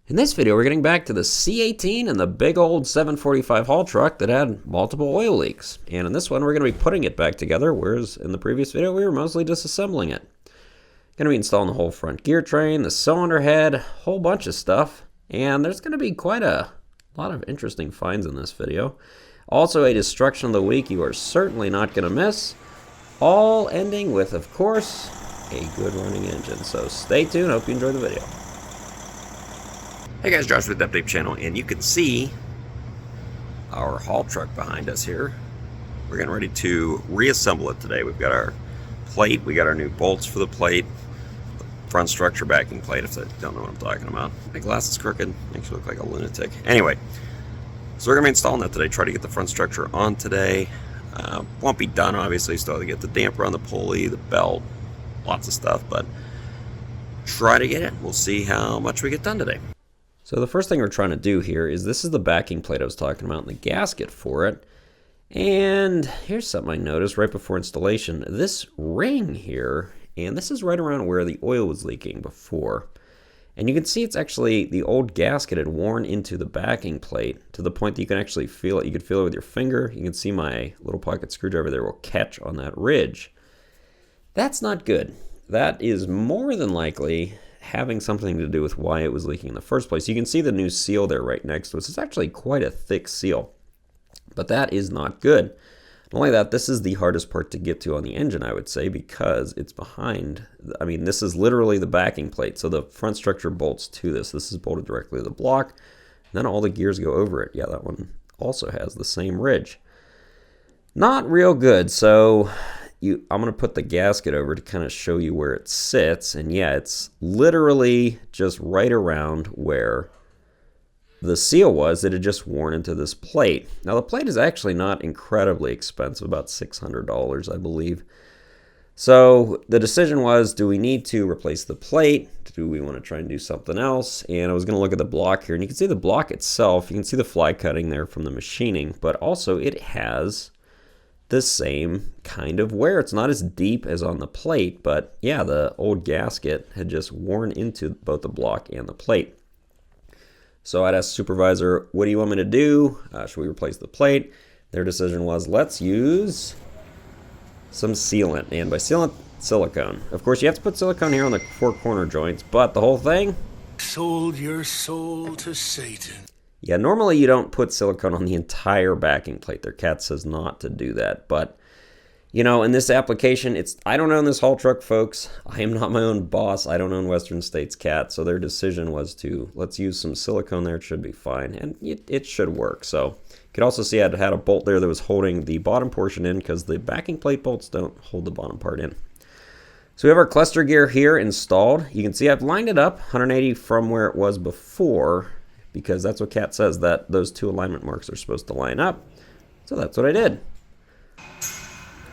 In this video, we're getting back to the C18 and the big old 745 haul truck that had multiple oil leaks. And in this one, we're going to be putting it back together, whereas in the previous video, we were mostly disassembling it. Going to be installing the whole front gear train, the cylinder head, a whole bunch of stuff. And there's going to be quite a lot of interesting finds in this video. Also, a destruction of the week you are certainly not going to miss. All ending with, of course, a good running engine. So stay tuned. Hope you enjoy the video. Hey guys, Josh with the Update Channel, and you can see our haul truck behind us here. We're getting ready to reassemble it today. We've got our plate, we got our new bolts for the plate, front structure backing plate, if you don't know what I'm talking about. My glass is crooked, makes me look like a lunatic. Anyway, so we're going to be installing that today, try to get the front structure on today. Won't be done, obviously, still have to get the damper on the pulley, the belt, lots of stuff, but try to get it. We'll see how much we get done today. So the first thing we're trying to do here is this is the backing plate I was talking about and the gasket for it. And here's something I noticed right before installation. This ring here, and this is right around where the oil was leaking before. And you can see it's actually, the old gasket had worn into the backing plate to the point that you can actually feel it. You can feel it with your finger. You can see my little pocket screwdriver there will catch on that ridge. That's not good. That is more than likely having something to do with why it was leaking in the first place. You can see the new seal there right next to us. It's actually quite a thick seal, but that is not good. Not only that, this is the hardest part to get to on the engine, I would say, because it's behind. I mean, this is literally the backing plate, so the front structure bolts to this. This is bolted directly to the block, and then all the gears go over it. Yeah, that one also has the same ridge. Not real good, so I'm going to put the gasket over to kind of show you where it sits. And yeah, it's literally just right around where the seal was that had just worn into this plate. Now, the plate is actually not incredibly expensive, about $600, I believe. So the decision was, do we need to replace the plate? Do we want to try and do something else? And I was going to look at the block here, and you can see the block itself. You can see the fly cutting there from the machining, but also it has the same kind of wear. It's not as deep as on the plate, but yeah, the old gasket had just worn into both the block and the plate. So I'd asked the supervisor, what do you want me to do? Should we replace the plate? Their decision was, let's use some sealant. And by sealant, silicone. Of course, you have to put silicone here on the four corner joints, but the whole thing? Sold your soul to Satan. Yeah, normally you don't put silicone on the entire backing plate. Their CAT says not to do that. But, you know, in this application, I don't own this haul truck, folks. I am not my own boss. I don't own Western States CAT. So their decision was to, let's use some silicone there. It should be fine. And it should work. So you could also see I had a bolt there that was holding the bottom portion in because the backing plate bolts don't hold the bottom part in. So we have our cluster gear here installed. You can see I've lined it up 180 from where it was before, because that's what CAT says, that those two alignment marks are supposed to line up. So that's what I did.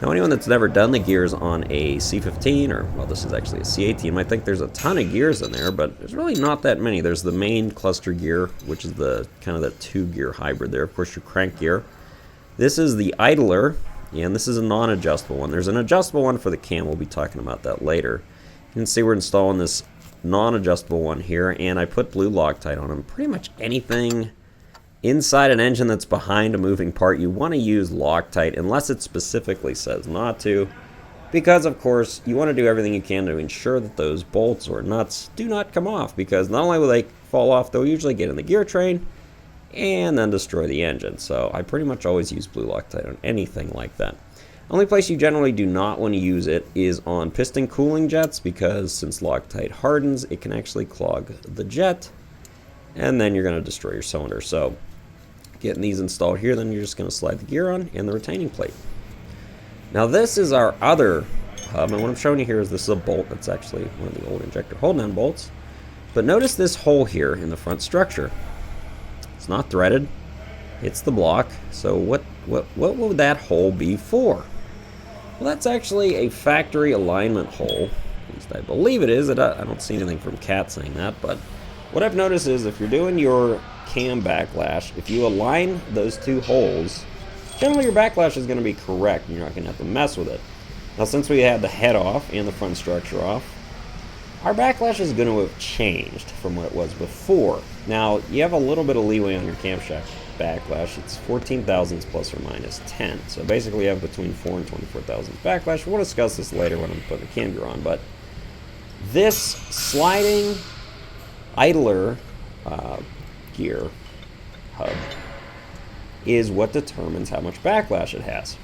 Now, anyone that's never done the gears on a C15, or, well, this is actually a C18, might think there's a ton of gears in there, but there's really not that many. There's the main cluster gear, which is the kind of the 2-gear hybrid there. Of course, your crank gear. This is the idler, and this is a non-adjustable one. There's an adjustable one for the cam. We'll be talking about that later. You can see we're installing this non-adjustable one here, and I put blue Loctite on them. Pretty much anything inside an engine that's behind a moving part, you want to use Loctite unless it specifically says not to, because of course you want to do everything you can to ensure that those bolts or nuts do not come off, because not only will they fall off, they'll usually get in the gear train and then destroy the engine. So I pretty much always use blue Loctite on anything like that. Only place you generally do not want to use it is on piston cooling jets, because since Loctite hardens, it can actually clog the jet, and then you're going to destroy your cylinder. So getting these installed here, then you're just going to slide the gear on and the retaining plate. Now this is our other hub, and what I'm showing you here is this is a bolt that's actually one of the old injector hold-down bolts. But notice this hole here in the front structure. It's not threaded. It's the block. So what would that hole be for? Well, that's actually a factory alignment hole. At least I believe it is. I don't see anything from CAT saying that, but what I've noticed is if you're doing your cam backlash, if you align those two holes, generally your backlash is going to be correct and you're not going to have to mess with it. Now, since we had the head off and the front structure off, our backlash is going to have changed from what it was before. Now, you have a little bit of leeway on your camshaft backlash. It's 14 thousandths plus or minus 10. So basically you have between 4 and 24 thousandths backlash. We'll discuss this later when I'm putting the cam gear on, but this sliding idler gear hub is what determines how much backlash it has.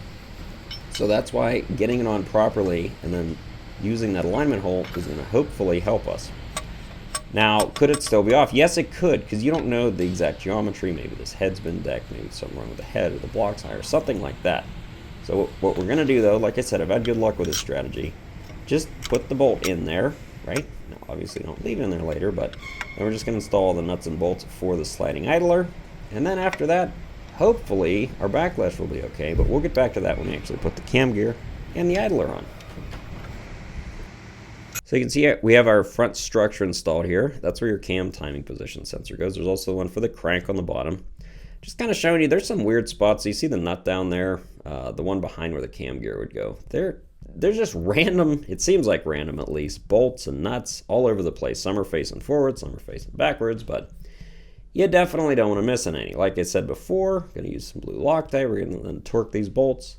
So that's why getting it on properly and then using that alignment hole is going to hopefully help us. Now, could it still be off? Yes, it could, because you don't know the exact geometry. Maybe this head's been decked, maybe something wrong with the head or the block's higher, something like that. So what we're going to do, though, like I said, I've had good luck with this strategy. Just put the bolt in there, right? Now, obviously, don't leave it in there later, but then we're just going to install the nuts and bolts for the sliding idler. And then after that, hopefully, our backlash will be okay, but we'll get back to that when we actually put the cam gear and the idler on. So you can see we have our front structure installed here. That's where your cam timing position sensor goes. There's also one for the crank on the bottom. Just kind of showing you, there's some weird spots. So you see the nut down there, the one behind where the cam gear would go. There's just random, it seems like random at least, bolts and nuts all over the place. Some are facing forward, some are facing backwards, but you definitely don't want to miss any. Like I said before, going to use some blue Loctite. We're going to then torque these bolts,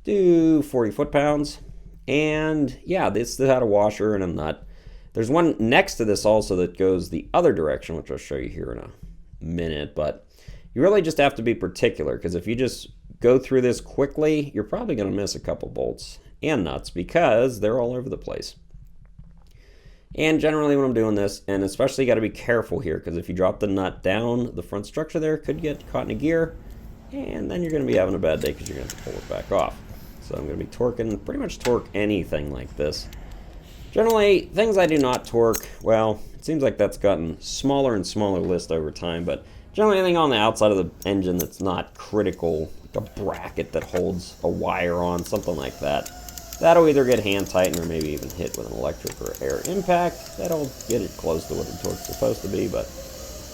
do 40 foot-pounds. And yeah, this had a washer and a nut. There's one next to this also that goes the other direction, which I'll show you here in a minute. But you really just have to be particular, because if you just go through this quickly, you're probably going to miss a couple bolts and nuts because they're all over the place. And generally when I'm doing this, and especially you got to be careful here, because if you drop the nut down, the front structure there could get caught in a gear, and then you're going to be having a bad day because you're going to have to pull it back off. So I'm going to be torquing, pretty much torque anything like this. Generally, things I do not torque, well, it seems like that's gotten smaller and smaller list over time, but generally anything on the outside of the engine that's not critical, like a bracket that holds a wire on, something like that, that'll either get hand tightened or maybe even hit with an electric or air impact. That'll get it close to what the torque's supposed to be, but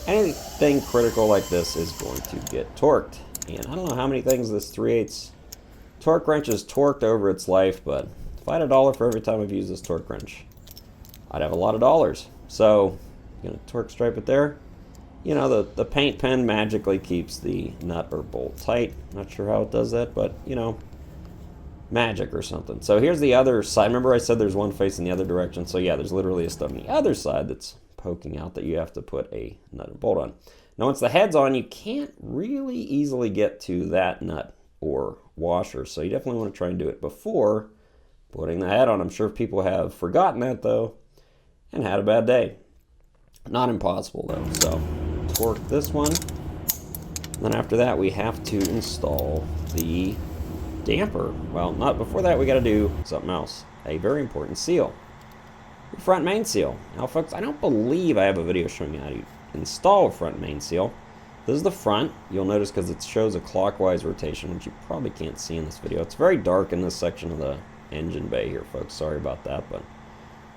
anything critical like this is going to get torqued. And I don't know how many things this 3/8 torque wrench is torqued over its life, but if I had $1 for every time I've used this torque wrench, I'd have a lot of dollars. So, I'm going to torque stripe it there. You know, the paint pen magically keeps the nut or bolt tight. Not sure how it does that, but, you know, magic or something. So here's the other side. Remember I said there's one facing the other direction? So yeah, there's literally a stud on the other side that's poking out that you have to put a nut and bolt on. Now once the head's on, you can't really easily get to that nut or washer, so you definitely want to try and do it before putting the head on. I'm sure people have forgotten that though and had a bad day. Not impossible though. So torque this one. Then after that we have to install the damper. Well, not before that, we got to do something else. A very important seal. The front main seal. Now folks, I don't believe I have a video showing you how to install a front main seal. This is the front. You'll notice because it shows a clockwise rotation, which you probably can't see in this video. It's very dark in this section of the engine bay here, folks. Sorry about that, but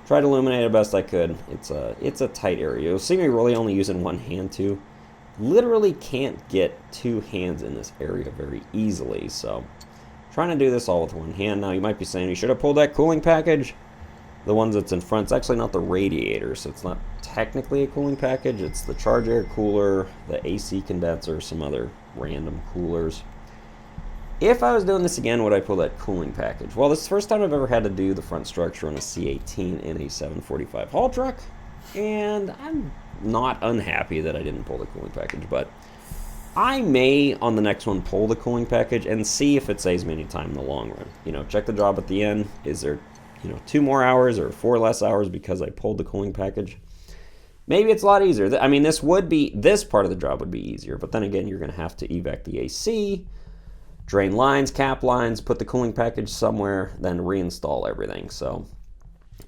tried to illuminate it best I could. It's a tight area. You'll see me really only using one hand too. Literally can't get two hands in this area very easily, so trying to do this all with one hand. Now you might be saying you should have pulled that cooling package. The ones that's in front, it's actually not the radiator, so it's not technically a cooling package. It's the charge air cooler, the AC condenser, some other random coolers. If I was doing this again, would I pull that cooling package? Well, this is the first time I've ever had to do the front structure on a C18 in a 745 haul truck, and I'm not unhappy that I didn't pull the cooling package, but I may on the next one pull the cooling package and see if it saves me any time in the long run. You know, check the job at the end. Is there, 2 more hours or 4 less hours because I pulled the cooling package? Maybe it's a lot easier. I mean, this part of the job would be easier, but then again, you're going to have to evac the AC, drain lines, cap lines, put the cooling package somewhere, then reinstall everything. So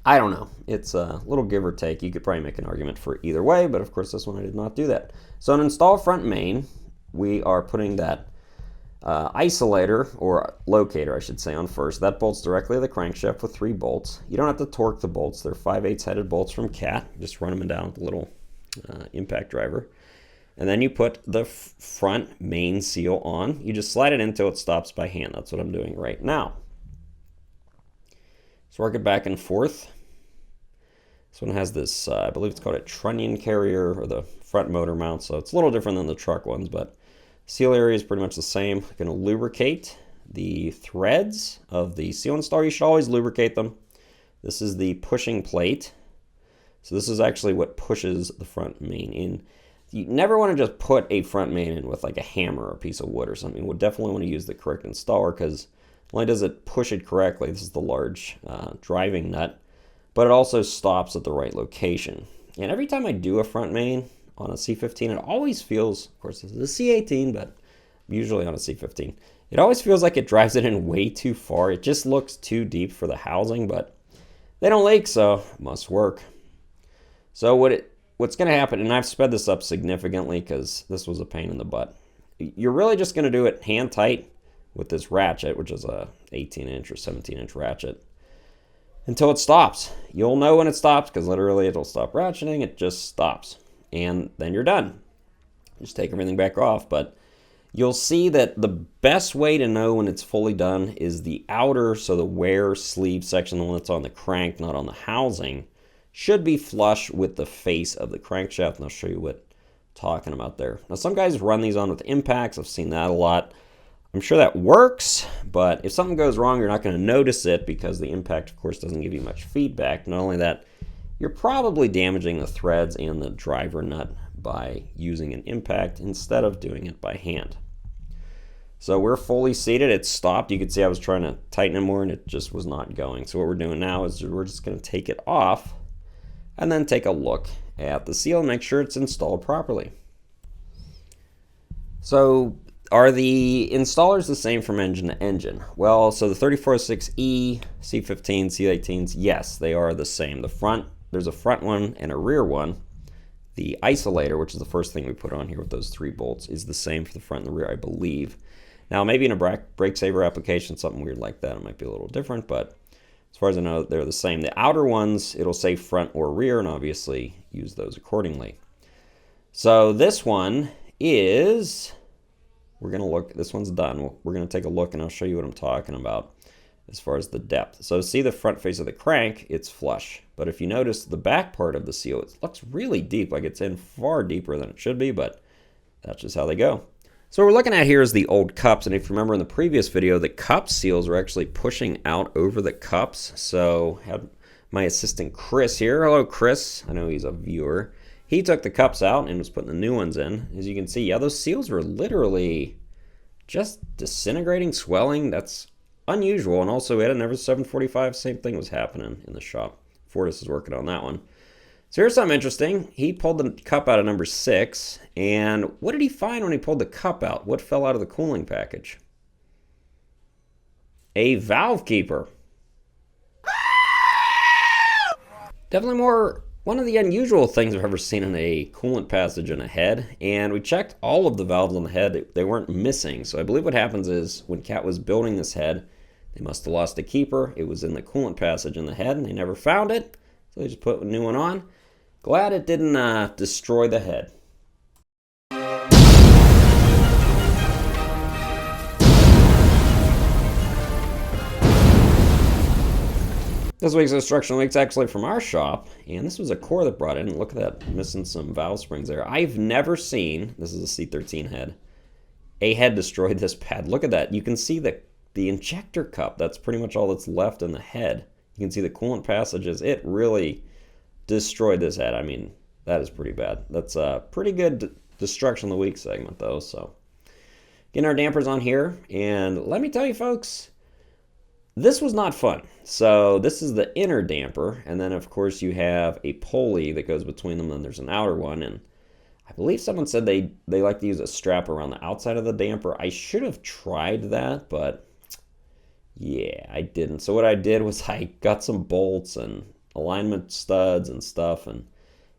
I don't know. It's a little give or take. You could probably make an argument for either way, but of course this one I did not do that. So to install front main, we are putting that isolator, or locator I should say, on first. That bolts directly to the crankshaft with 3 bolts. You don't have to torque the bolts. They're 5/8 headed bolts from Cat. Just run them down with a little impact driver. And then you put the front main seal on. You just slide it in until it stops by hand. That's what I'm doing right now. So work it back and forth. This one has this, I believe it's called a trunnion carrier, or the front motor mount, so it's a little different than the truck ones, but seal area is pretty much the same. I'm going to lubricate the threads of the seal installer. You should always lubricate them. This is the pushing plate. So this is actually what pushes the front main in. You never want to just put a front main in with like a hammer or a piece of wood or something. You would definitely want to use the correct installer, because not only does it push it correctly, this is the large driving nut, but it also stops at the right location. And every time I do a front main on a C15, it always feels, of course this is a C18, but usually on a C15, it always feels like it drives it in way too far. It just looks too deep for the housing, but they don't leak, so it must work. So what's going to happen, and I've sped this up significantly because this was a pain in the butt. You're really just going to do it hand tight with this ratchet, which is a 18-inch or 17-inch ratchet, until it stops. You'll know when it stops because literally it'll stop ratcheting. It just stops, and then you're done. Just take everything back off, but you'll see that the best way to know when it's fully done is the outer, so the wear sleeve section, the one that's on the crank, not on the housing, should be flush with the face of the crankshaft, and I'll show you what I'm talking about there. Now, some guys run these on with impacts. I've seen that a lot. I'm sure that works, but if something goes wrong, you're not going to notice it because the impact, of course, doesn't give you much feedback. Not only that, you're probably damaging the threads and the driver nut by using an impact instead of doing it by hand. So we're fully seated. It stopped. You can see I was trying to tighten it more, and it just was not going. So what we're doing now is we're just going to take it off and then take a look at the seal and make sure it's installed properly. So are the installers the same from engine to engine? Well, so the 3406E, C15, C18s, yes, they are the same. The front, there's a front one and a rear one. The isolator, which is the first thing we put on here with those 3 bolts, is the same for the front and the rear, I believe. Now, maybe in a brake saver application, something weird like that, it might be a little different, but as far as I know, they're the same. The outer ones, it'll say front or rear, and obviously use those accordingly. So this one is, we're going to look, this one's done. We're going to take a look, and I'll show you what I'm talking about as far as the depth. So see the front face of the crank, it's flush. But if you notice the back part of the seal, it looks really deep, like it's in far deeper than it should be, but that's just how they go. So what we're looking at here is the old cups, and if you remember in the previous video, the cup seals were actually pushing out over the cups. So I had my assistant Chris here. Hello, Chris. I know he's a viewer. He took the cups out and was putting the new ones in. As you can see, yeah, those seals were literally just disintegrating, swelling. That's unusual. And also, we had another 745. Same thing was happening in the shop. Fortis is working on that one. So here's something interesting. He pulled the cup out of number 6, and what did he find when he pulled the cup out? What fell out of the cooling package? A valve keeper. Definitely one of the unusual things I've ever seen in a coolant passage in a head, and we checked all of the valves on the head. They weren't missing, so I believe what happens is when Cat was building this head, they must have lost a keeper. It was in the coolant passage in the head, and they never found it, so they just put a new one on. Glad it didn't destroy the head. This week's instructional week's actually from our shop, and this was a core that brought in. Look at that, missing some valve springs there. I've never seen, this is a C13 head, a head destroyed this bad. Look at that. You can see the injector cup. That's pretty much all that's left in the head. You can see the coolant passages. It really destroyed this head. I mean, that is pretty bad. That's a pretty good destruction of the week segment, though. So, getting our dampers on here, and let me tell you, folks, this was not fun. So this is the inner damper, and then of course you have a pulley that goes between them, and there's an outer one, and I believe someone said they like to use a strap around the outside of the damper. I should have tried that, but yeah, I didn't. So what I did was I got some bolts and alignment studs and stuff, and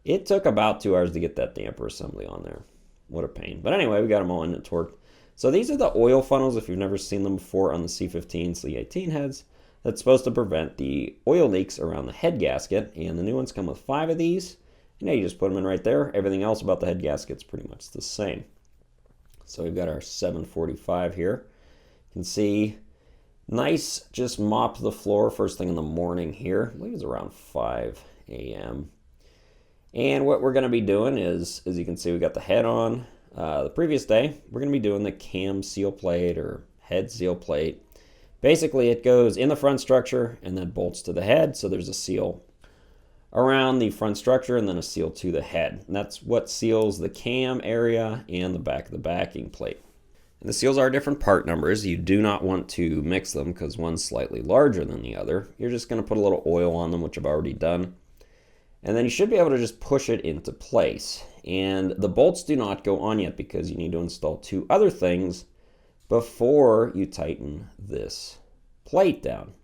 it took about 2 hours to get that damper assembly on there. What a pain. But anyway, we got them all in, it worked. So these are the oil funnels, if you've never seen them before on the C15, C18 heads. That's supposed to prevent the oil leaks around the head gasket, and the new ones come with 5 of these. And now you just put them in right there. Everything else about the head gasket's pretty much the same. So we've got our 745 here. You can see, nice, just mopped the floor first thing in the morning here. I believe it's around 5 a.m. And what we're going to be doing is, as you can see, we got the head on. The previous day, we're going to be doing the cam seal plate or head seal plate. Basically, it goes in the front structure and then bolts to the head. So there's a seal around the front structure and then a seal to the head. And that's what seals the cam area and the back of the backing plate. And the seals are different part numbers. You do not want to mix them because one's slightly larger than the other. You're just going to put a little oil on them, which I've already done. And then you should be able to just push it into place. And the bolts do not go on yet because you need to install two other things before you tighten this plate down.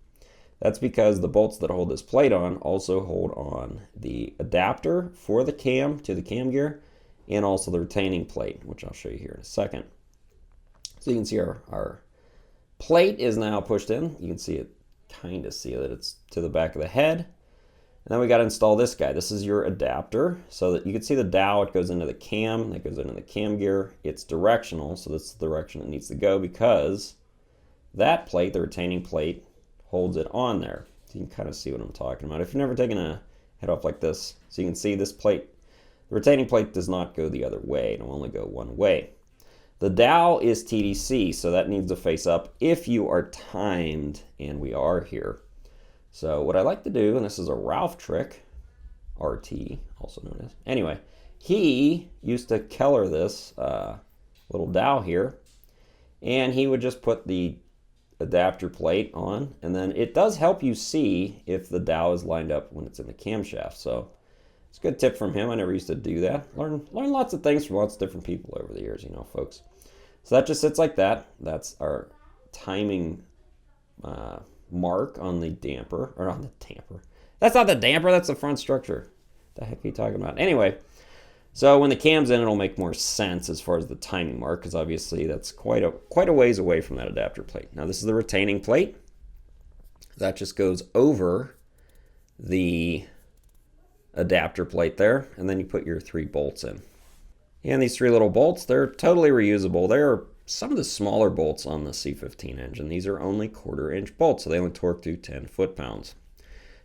That's because the bolts that hold this plate on also hold on the adapter for the cam to the cam gear and also the retaining plate, which I'll show you here in a second. So you can see our plate is now pushed in. You can see it, kind of see that it's to the back of the head. And then we got to install this guy. This is your adapter. So that you can see the dowel, it goes into the cam, that goes into the cam gear. It's directional, so that's the direction it needs to go because that plate, the retaining plate, holds it on there. So you can kind of see what I'm talking about. If you've never taken a head off like this, so you can see this plate, the retaining plate does not go the other way. It'll only go one way. The dowel is TDC, so that needs to face up if you are timed, and we are here. So what I like to do, and this is a Ralph trick, RT, also known as. Anyway, he used to Keller this little dowel here, and he would just put the adapter plate on, and then it does help you see if the dowel is lined up when it's in the camshaft. So it's a good tip from him. I never used to do that. Learn lots of things from lots of different people over the years, you know, folks. So that just sits like that. That's our timing mark on the damper, or on the damper. That's not the damper, that's the front structure. The heck are you talking about? Anyway, so when the cam's in, it'll make more sense as far as the timing mark, because obviously that's quite a ways away from that adapter plate. Now this is the retaining plate. That just goes over the adapter plate there, and then you put your 3 bolts in. And these 3 little bolts, they're totally reusable. They're some of the smaller bolts on the C18 engine. These are only 1/4 inch bolts, so they only torque to 10 foot-pounds.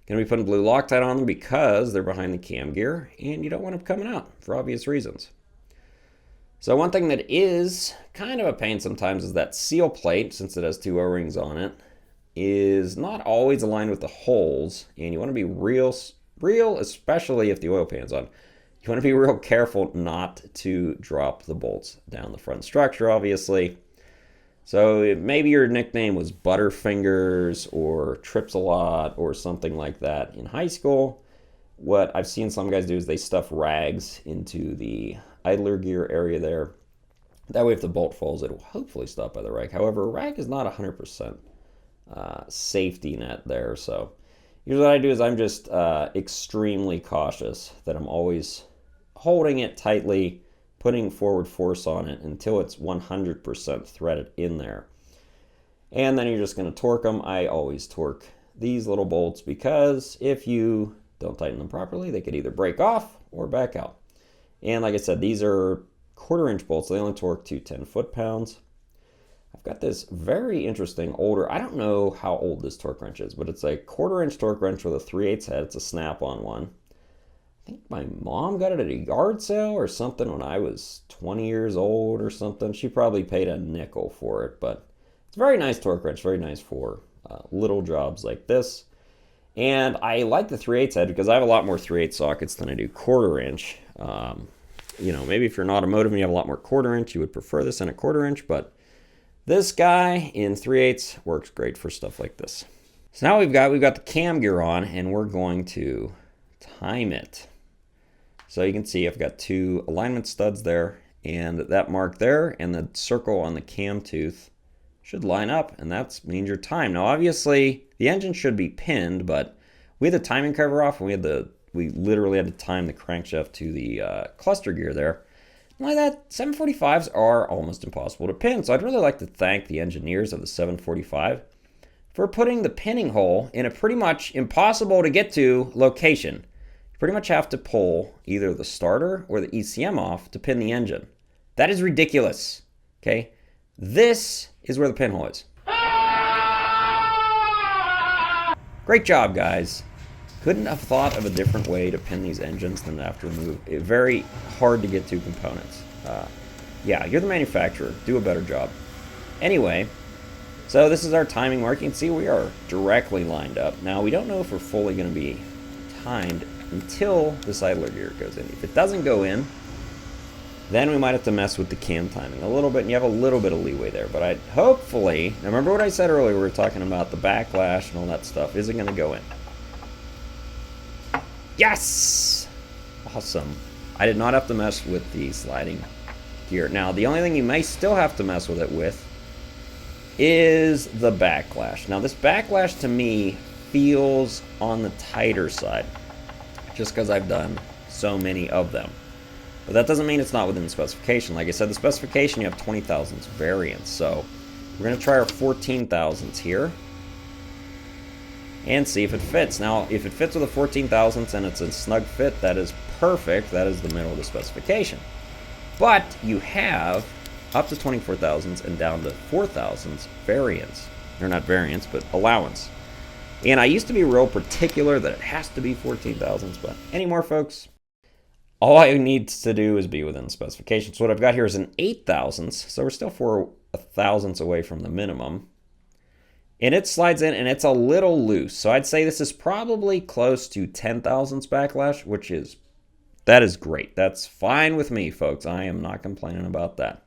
Going to be putting blue Loctite on them because they're behind the cam gear, and you don't want them coming out for obvious reasons. So one thing that is kind of a pain sometimes is that seal plate, since it has 2 O-rings on it, is not always aligned with the holes, and you want to be real, especially if the oil pan's on. You want to be real careful not to drop the bolts down the front structure, obviously. So maybe your nickname was Butterfingers or Trips a Lot or something like that in high school. What I've seen some guys do is they stuff rags into the idler gear area there. That way if the bolt falls, it will hopefully stop by the rag. However, a rag is not 100% safety net there. So usually what I do is I'm just extremely cautious that I'm always holding it tightly, putting forward force on it until it's 100% threaded in there. And then you're just going to torque them. I always torque these little bolts because if you don't tighten them properly, they could either break off or back out. And like I said, these are 1/4 inch bolts. So they only torque to 10 foot-pounds. I've got this very interesting older, I don't know how old this torque wrench is, but it's a 1/4 inch torque wrench with a 3/8 head. It's a snap-on one. I think my mom got it at a yard sale or something when I was 20 years old or something. She probably paid a nickel for it, but it's a very nice torque wrench, very nice for little jobs like this. And I like the 3/8 head because I have a lot more 3/8 sockets than I do 1/4 inch. You know, maybe if you're an automotive and you have a lot more 1/4 inch, you would prefer this than a 1/4 inch, but this guy in 3/8 works great for stuff like this. So now we've got the cam gear on, and we're going to time it. So you can see I've got 2 alignment studs there, and that mark there and the circle on the cam tooth should line up, and that means your time. Now obviously the engine should be pinned, but we had the timing cover off, and we literally had to time the crankshaft to the cluster gear there. And like that, 745s are almost impossible to pin, so I'd really like to thank the engineers of the 745 for putting the pinning hole in a pretty much impossible to get to location. Pretty much have to pull either the starter or the ECM off to pin the engine. That is ridiculous, okay? This is where the pinhole is. Great job, guys. Couldn't have thought of a different way to pin these engines than to have to remove it. Very hard to get two components. Yeah, you're the manufacturer. Do a better job. Anyway, so this is our timing mark. You can see we are directly lined up. Now, we don't know if we're fully going to be timed until this idler gear goes in. If it doesn't go in, then we might have to mess with the cam timing a little bit, and you have a little bit of leeway there. But hopefully, now remember what I said earlier, we were talking about the backlash and all that stuff. Is it going to go in? Yes! Awesome. I did not have to mess with the sliding gear. Now, the only thing you may still have to mess with it with is the backlash. Now, this backlash to me feels on the tighter side, just because I've done so many of them. But that doesn't mean it's not within the specification. Like I said, the specification, you have 20 thousandths variance. So we're going to try our 14 thousandths here and see if it fits. Now, if it fits with a 14 thousandths and it's a snug fit, that is perfect. That is the middle of the specification. But you have up to 24 thousandths and down to 4 thousandths variance. Or not variance, but allowance. And I used to be real particular that it has to be 14 thousandths, but anymore, folks, all I need to do is be within the specification. So what I've got here is an 8 thousandths, so we're still 4 thousandths away from the minimum. And it slides in, and it's a little loose. So I'd say this is probably close to 10 thousandths backlash, that is great. That's fine with me, folks. I am not complaining about that.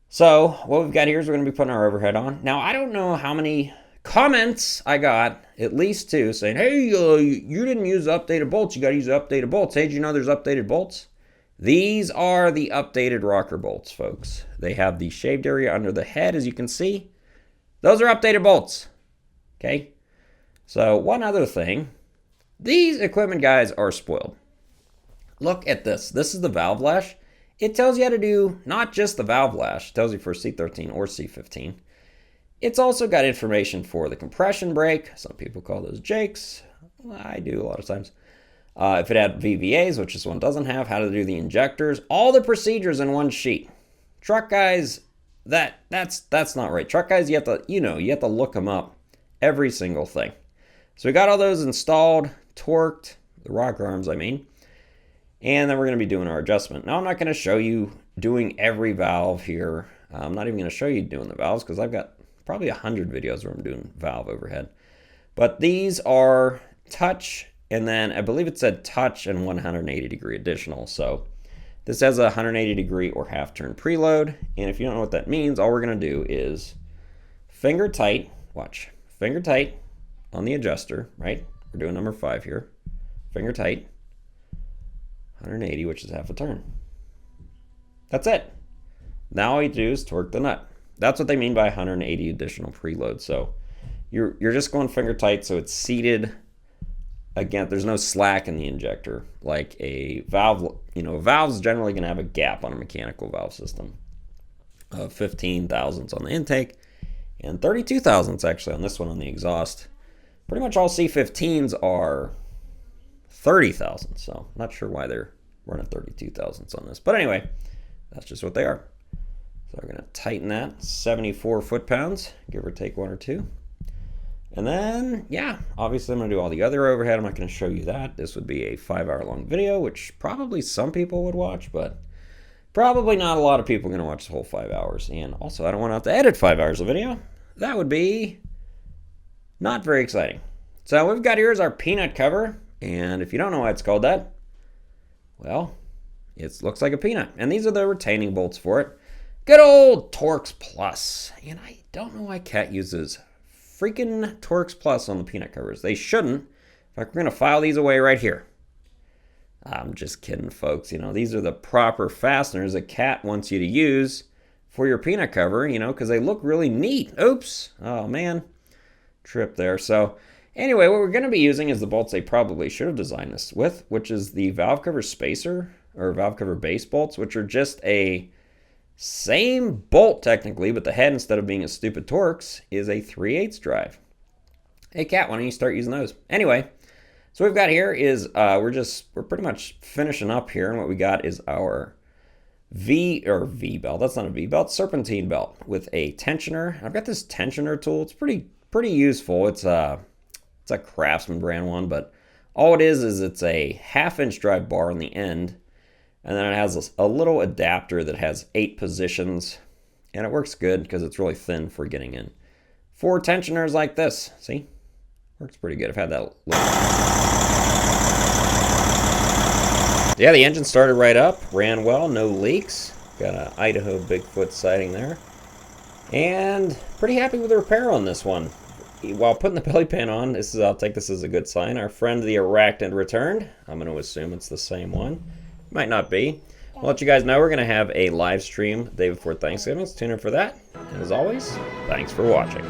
So what we've got here is we're going to be putting our overhead on. Now, I don't know how many comments I got, at least 2, saying, hey, you didn't use updated bolts. You got to use updated bolts. Hey, did you know there's updated bolts? These are the updated rocker bolts, folks. They have the shaved area under the head, as you can see. Those are updated bolts. Okay? So one other thing. These equipment guys are spoiled. Look at this. This is the valve lash. It tells you how to do not just the valve lash. It tells you for C13 or C15. It's also got information for the compression brake. Some people call those jakes. I do a lot of times. If it had VVAs, which this one doesn't have, how to do the injectors. All the procedures in one sheet. Truck guys, that's not right. Truck guys, you have to look them up. Every single thing. So we got all those installed, torqued, the rocker arms, I mean. And then we're going to be doing our adjustment. Now, I'm not going to show you doing every valve here. I'm not even going to show you doing the valves because I've got probably 100 videos where I'm doing valve overhead. But these are touch, and then I believe it said touch and 180 degree additional. So this has a 180 degree or half turn preload. And if you don't know what that means, all we're going to do is finger tight, watch, finger tight on the adjuster, right? We're doing number 5 here. Finger tight, 180, which is half a turn. That's it. Now all you do is torque the nut. That's what they mean by 180 additional preload. So you're just going finger tight, so it's seated. Again, there's no slack in the injector. Like a valve, a valve's generally going to have a gap on a mechanical valve system of 15 thousandths on the intake and 32 thousandths actually on this one on the exhaust. Pretty much all C15s are 30 thousandths, so I'm not sure why they're running 32 thousandths on this. But anyway, that's just what they are. So we're going to tighten that, 74 foot-pounds, give or take 1 or 2. And then, yeah, obviously I'm going to do all the other overhead. I'm not going to show you that. This would be a 5-hour-long video, which probably some people would watch, but probably not a lot of people are going to watch the whole 5 hours. And also, I don't want to have to edit 5 hours of video. That would be not very exciting. So what we've got here is our peanut cover. And if you don't know why it's called that, well, it looks like a peanut. And these are the retaining bolts for it. Good old Torx Plus. And I don't know why Cat uses freaking Torx Plus on the peanut covers. They shouldn't. In fact, we're going to file these away right here. I'm just kidding, folks. These are the proper fasteners that Cat wants you to use for your peanut cover, because they look really neat. Oops. Oh, man. Trip there. So anyway, what we're going to be using is the bolts they probably should have designed this with, which is the valve cover spacer or valve cover base bolts, which are just a same bolt technically, but the head, instead of being a stupid Torx, is a 3/8 drive. Hey Cat, why don't you start using those? Anyway, so what we've got here is we're pretty much finishing up here, and what we got is our V belt. That's not a V belt, serpentine belt with a tensioner. I've got this tensioner tool. It's pretty useful. It's It's a Craftsman brand one, but all it is it's a 1/2-inch drive bar on the end, and then it has a little adapter that has 8 positions, and it works good because it's really thin for getting in. 4 tensioners like this, see? Works pretty good. I've had that. Yeah, the engine started right up, ran well, no leaks. Got an Idaho Bigfoot sighting there. And pretty happy with the repair on this one. While putting the belly pan on, I'll take this as a good sign. Our friend the Arachnid returned. I'm going to assume it's the same one. Might not be. I'll let you guys know we're going to have a live stream the day before Thanksgiving. So tune in for that. And as always, thanks for watching.